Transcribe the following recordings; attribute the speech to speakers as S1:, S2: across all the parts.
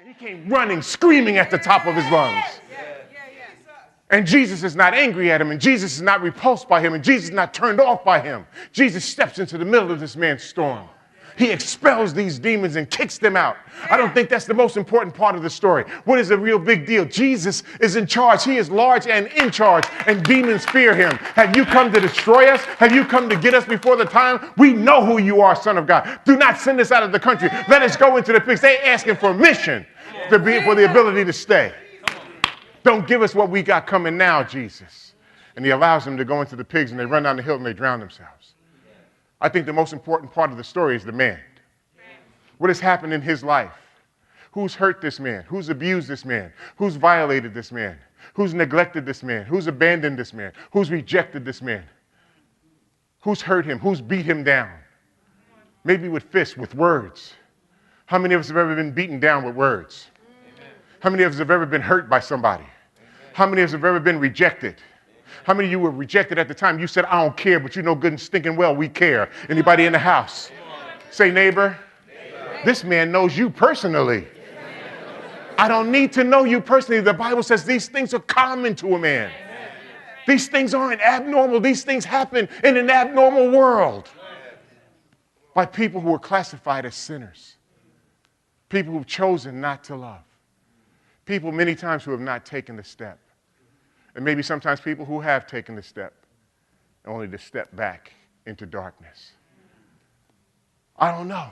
S1: And he came running, screaming at the top of his lungs. And Jesus is not angry at him, and Jesus is not repulsed by him, and Jesus is not turned off by him. Jesus steps into the middle of this man's storm. He expels these demons and kicks them out. I don't think that's the most important part of the story. What is the real big deal? Jesus is in charge. He is large and in charge, and demons fear him. Have you come to destroy us? Have you come to get us before the time? We know who you are, Son of God. Do not send us out of the country. Let us go into the pigs. They asking for permission for the ability to stay. Don't give us what we got coming now, Jesus. And he allows them to go into the pigs, and they run down the hill and they drown themselves. I think the most important part of the story is the man. What has happened in his life? Who's hurt this man? Who's abused this man? Who's violated this man? Who's neglected this man? Who's abandoned this man? Who's rejected this man? Who's hurt him? Who's beat him down? Maybe with fists, with words. How many of us have ever been beaten down with words? How many of us have ever been hurt by somebody? How many of us have ever been rejected? How many of you were rejected at the time? You said, I don't care, but you know good and stinking well we care. Anybody in the house? Say, neighbor, this man knows you personally. I don't need to know you personally. The Bible says these things are common to a man. These things aren't abnormal. These things happen in an abnormal world by people who are classified as sinners, people who've chosen not to love, people many times who have not taken the step. And maybe sometimes people who have taken the step, only to step back into darkness. I don't know.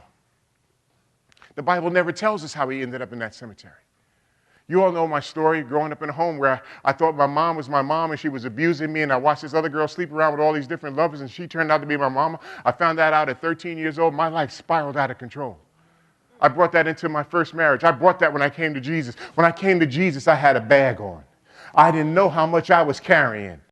S1: The Bible never tells us how he ended up in that cemetery. You all know my story, growing up in a home where I thought my mom was my mom and she was abusing me, and I watched this other girl sleep around with all these different lovers, and she turned out to be my mama. I found that out at 13 years old. My life spiraled out of control. I brought that into my first marriage. I brought that when I came to Jesus. When I came to Jesus, I had a bag on. I didn't know how much I was carrying.